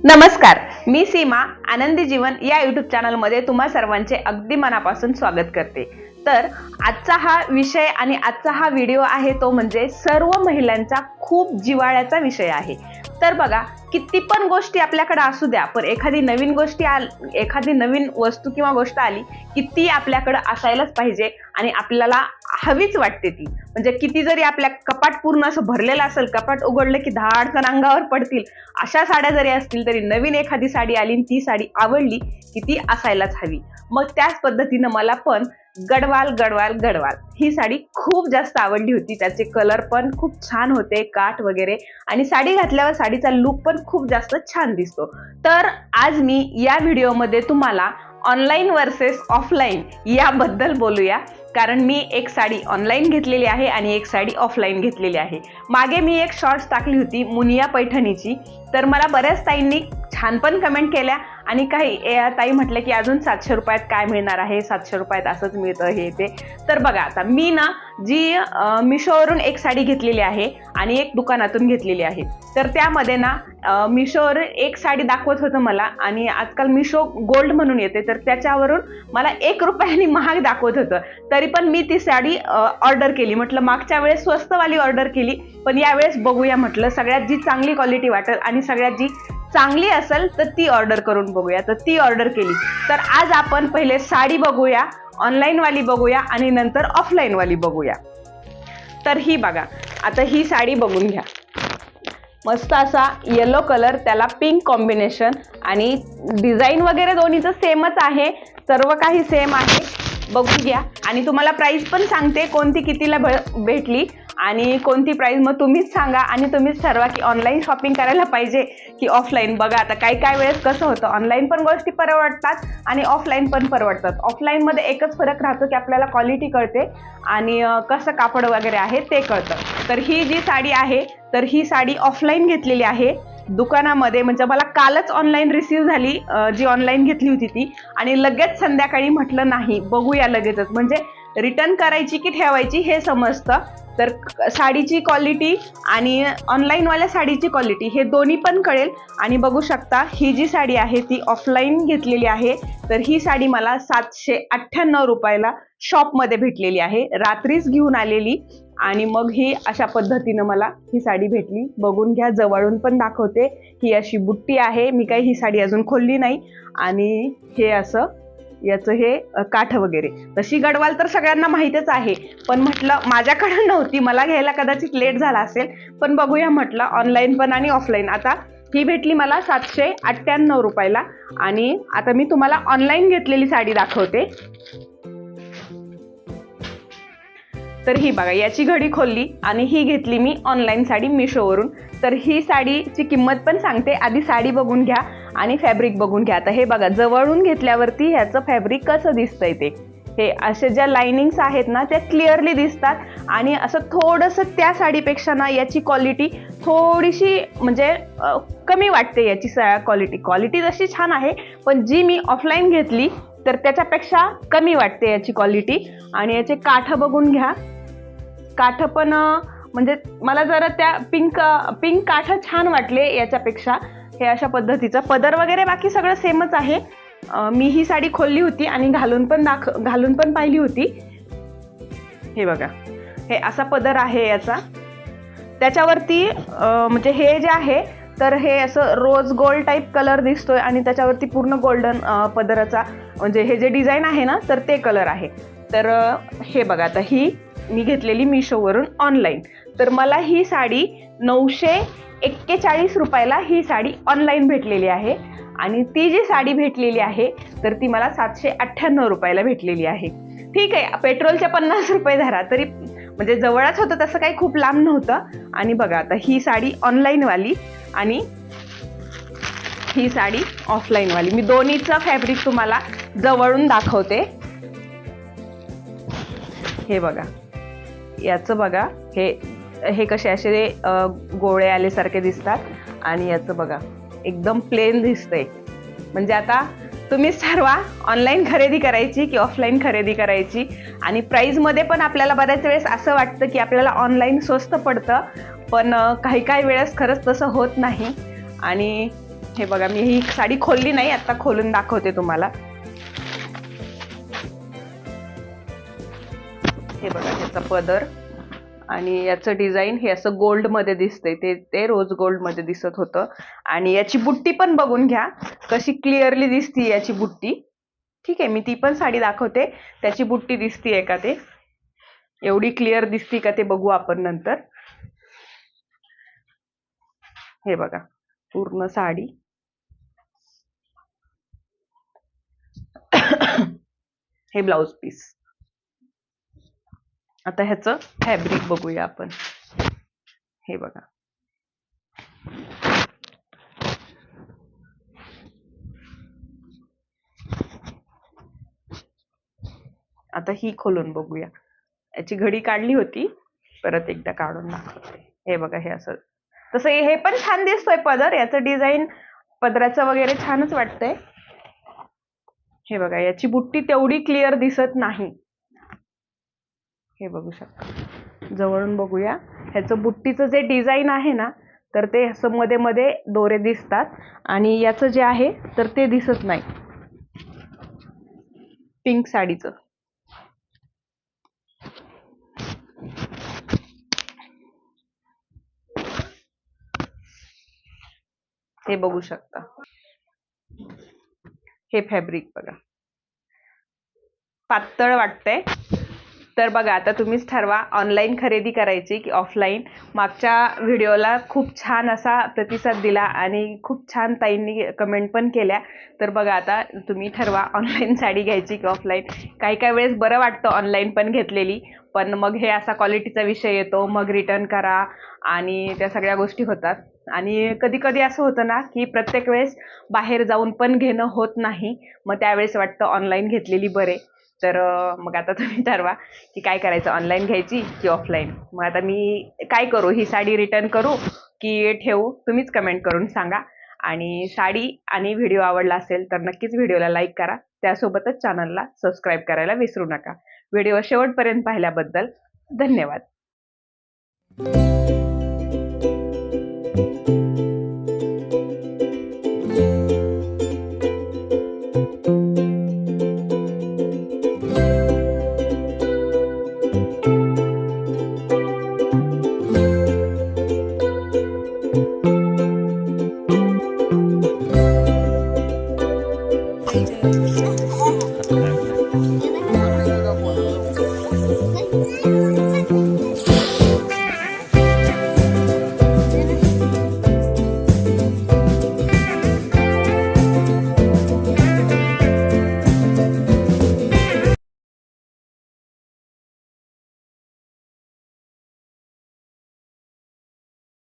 नमस्कार, मी सीमा आनंदी जीवन या यूट्यूब चॅनलमध्ये तुम्हा सर्वांचे अगदी मनापासून स्वागत करते। तर आजचा हा विषय आणि आजचा हा व्हिडिओ आहे तो म्हणजे सर्व महिलांचा खूप जिव्हाळ्याचा विषय आहे। तर बघा, किती पण गोष्टी आपल्याकडे असू द्या, पण एखादी नवीन वस्तू किंवा गोष्ट आली की ती आपल्याकडे असायलाच पाहिजे आणि आपल्याला हवीच वाटते ती। म्हणजे किती जरी आपल्या कपाट पूर्ण असं भरलेलं असेल, कपाट उघडलं की धाडकन अंगावर पडतील अशा साड्या जरी असतील तरी नवीन एखादी साडी आली आणि ती साडी आवडली की ती असायलाच हवी। मग त्याच पद्धतीने मला पण गडवाल गडवाल गडवाल ही साडी खूप जास्त आवडली होती। त्याचे कलर पण खूप छान होते, काठ वगैरे, आणि साडी घातल्यावर साडीचा लुक पण खूप जास्त छान दिसतो। तर आज मी या व्हिडिओमध्ये तुम्हाला ऑनलाईन वर्सेस ऑफलाईन याबद्दल बोलूया, कारण मी एक साडी ऑनलाईन घेतलेली आहे आणि एक साडी ऑफलाईन घेतलेली आहे। मागे मी एक शॉर्ट्स टाकली होती मुनिया पैठणीची, तर मला बऱ्याच ताईंनी छान पण कमेंट केल्या आणि काही ताई म्हटलं की अजून 700 रुपयात काय मिळणार आहे, 700 रुपयात असंच मिळतं हे ते। तर बघा, आता मी ना जी मिशोवरून एक साडी घेतलेली आहे आणि एक दुकानातून घेतलेली आहे। तर त्यामध्ये ना मिशोवर एक साडी दाखवत होतं मला, आणि आजकाल मिशो गोल्ड म्हणून येते तर त्याच्यावरून मला 1 रुपयाने महाग दाखवत होतं। तरी पण मी ती साडी ऑर्डर केली। म्हटलं मागच्या वेळेस स्वस्तवाली ऑर्डर केली, पण यावेळेस बघूया म्हटलं सगळ्यात जी चांगली क्वालिटी वाटेल आणि सगळ्यात जी चांगली असेल तर ती ऑर्डर करून बघूया। तर ती ऑर्डर केली। तर आज आपण पहिले साडी बघूया, ऑनलाईन वाली बघूया आणि नंतर ऑफलाईन वाली बघूया। तर ही बघा, आता ही साडी बघून घ्या। मस्त असा येलो कलर, त्याला पिंक कॉम्बिनेशन, आणि डिझाईन वगैरे दोन्हीचं सेमच आहे, सर्व काही सेम आहे। बघून घ्या आणि तुम्हाला प्राइस पण सांगते कोणती कितीला भेटली आणि कोणती प्राइस, मग तुम्हीच सांगा आणि तुम्हीच ठरवा की ऑनलाईन शॉपिंग करायला पाहिजे की ऑफलाईन। बघा, आता काही वेळेस कसं होतं, ऑनलाईन पण गोष्टी परवडतात आणि ऑफलाईन पण परवडतात। ऑफलाईनमध्ये एकच फरक राहतो की आपल्याला क्वालिटी कळते आणि कसं कापड वगैरे आहे ते कळतं। तर ही जी साडी आहे, तर ही साडी ऑफलाईन घेतलेली आहे दुकानामध्ये। म्हणजे मला कालच ऑनलाईन रिसीव झाली, जी ऑनलाईन घेतली होती ती, आणि लगेच संध्याकाळी म्हटलं नाही बघूया लगेचच, म्हणजे रिटर्न करायची की ठेवायची हे समजतं। तर साडीची क्वालिटी आणि ऑनलाईनवाल्या साडीची क्वालिटी हे दोन्ही पण कळेल। आणि बघू शकता, ही जी साडी आहे ती ऑफलाईन घेतलेली आहे, तर ही साडी मला 798 रुपयाला शॉपमध्ये भेटलेली आहे, रात्रीच घेऊन आलेली। आणि मग ही अशा पद्धतीनं मला ही साडी भेटली। बघून घ्या, जवळून पण दाखवते। ही अशी बुट्टी आहे, मी काही ही साडी अजून खोलली नाही, आणि हे असं याचं हे काठ वगैरे। तशी गडवाल तर सगळ्यांना माहितीच आहे, पण म्हटलं माझ्याकडे नव्हती, मला घ्यायला कदाचित लेट झाला असेल, पण बघूया म्हटलं ऑनलाईन पण आणि ऑफलाईन। आता ही भेटली मला 798 रुपयाला, आणि आता मी तुम्हाला ऑनलाईन घेतलेली साडी दाखवते। तर ही बघा, याची घडी खोलली आणि ही घेतली मी ऑनलाईन साडी मिशोवरून। तर ही साडीची किंमत पण सांगते, आधी साडी बघून घ्या आणि फॅब्रिक बघून घ्या। आता हे बघा, जवळून घेतल्यावरती ह्याचं फॅब्रिक कसं दिसतंय ते, हे असे ज्या लाइनिंग्स आहेत ना त्या क्लिअरली दिसतात, आणि असं थोडंसं त्या साडीपेक्षा ना याची क्वालिटी थोडीशी म्हणजे कमी वाटते। याची क्वालिटी जशी छान आहे, पण जी मी ऑफलाईन घेतली तर त्याच्यापेक्षा कमी वाटते याची क्वालिटी। आणि याचे काठ बघून घ्या, काठ पण म्हणजे मला जरा त्या पिंक काठ छान वाटले याच्यापेक्षा। हे अशा पद्धतीचं पदर वगैरे बाकी सगळं सेमच आहे। मी ही साडी खोलली होती आणि घालून पण पाहिली होती। हे बघा, हे असा पदर आहे याचा, त्याच्यावरती म्हणजे हे जे आहे तर हे असं रोज गोल्ड टाईप कलर दिसतोय, आणि त्याच्यावरती पूर्ण गोल्डन पदराचा म्हणजे हे जे डिझाईन आहे ना तर ते कलर आहे। तर हे बघा, आता ही मी घेतलेली मिशोवरून ऑनलाईन, तर मला ही साडी 941 रुपयाला ही साडी ऑनलाईन भेटलेली आहे, आणि ती जी साडी भेटलेली आहे तर ती मला 798 रुपयाला भेटलेली आहे। ठीक आहे, पेट्रोलचे 50 रुपये धरा, तरी म्हणजे जवळच होतं, तसं काही खूप लांब नव्हतं। आणि बघा, आता ही साडी ऑनलाईनवाली आणि ही साडी ऑफलाईनवाली, मी दोन्हीचं फॅब्रिक तुम्हाला जवळून दाखवते। हे बघा, याचं बघा, हे कसे असे गोळे आल्यासारखे दिसतात, आणि याचं बघा एकदम प्लेन दिसतंय। म्हणजे आता तुम्हीच ठरवा ऑनलाईन खरेदी करायची की ऑफलाईन खरेदी करायची। आणि प्राईजमध्ये पण आपल्याला बऱ्याच वेळेस असं वाटतं की आपल्याला ऑनलाईन स्वस्त पडतं, पण काही वेळेस खरंच तसं होत नाही। आणि हे बघा, मी ही साडी खोलली नाही, आता खोलून दाखवते तुम्हाला. हे बघा ह्याचा पदर आणि याचं डिझाईन हे असं गोल्ड मध्ये दिसतंय, ते रोज गोल्ड मध्ये दिसत होतं. आणि याची बुट्टी पण बघून घ्या कशी क्लिअरली दिसती याची बुट्टी. ठीक आहे, मी ती पण साडी दाखवते, त्याची बुट्टी दिसतीये का ते, एवढी क्लिअर दिसती का ते बघू आपण नंतर. हे बघा पूर्ण साडी. हे ब्लाउज पीस. आता ह्याचं फॅब्रिक बघूया आपण. हे बघा, आता ही खोलून बघूया. याची घडी काढली होती, परत एकदा काढून दाखवते. हे बघा, हे असं तसं हे पण छान दिसतोय पदर, याचं डिझाईन पदराचं वगैरे छानच वाटतंय. हे बघा, याची बुट्टी तेवढी क्लिअर दिसत नाही. हे बघू शकता, जवळून बघूया. ह्याचं बुट्टीचं जे डिझाईन आहे ना, तर ते असं मध्ये मध्ये दोरे दिसतात आणि याचं जे आहे तर ते दिसत नाही. पिंक साडीचं. हे बघू शकता, हे फॅब्रिक बघा, पातळ वाटतंय. तर बघा, आता तुम्हीच ठरवा ऑनलाईन खरेदी करायची की ऑफलाईन. मागच्या व्हिडिओला खूप छान असा प्रतिसाद दिला आणि खूप छान ताईंनी कमेंट पण केल्या. तर बघा, आता तुम्ही ठरवा ऑनलाईन साडी घ्यायची की ऑफलाईन. काही काही वेळेस बरं वाटतं ऑनलाईन पण घेतलेली, पण मग हे असा क्वालिटीचा विषय येतो, मग रिटर्न करा आणि त्या सगळ्या गोष्टी होतात. आणि कधी कधी असं होतं ना की प्रत्येक वेळेस बाहेर जाऊन पण घेणं होत नाही, मग त्यावेळेस वाटतं ऑनलाईन घेतलेली बरे. तर मग आता तुम्ही ठरवा की काय करायचं, ऑनलाईन घ्यायची की ऑफलाईन. मग आता मी काय करू, ही साडी रिटर्न करू की ठेवू, तुम्हीच कमेंट करून सांगा. आणि साडी आणि व्हिडिओ आवडला असेल तर नक्कीच व्हिडिओला लाईक करा, त्यासोबतच चॅनलला सबस्क्राईब करायला विसरू नका. व्हिडिओ शेवटपर्यंत पाहिल्याबद्दल धन्यवाद.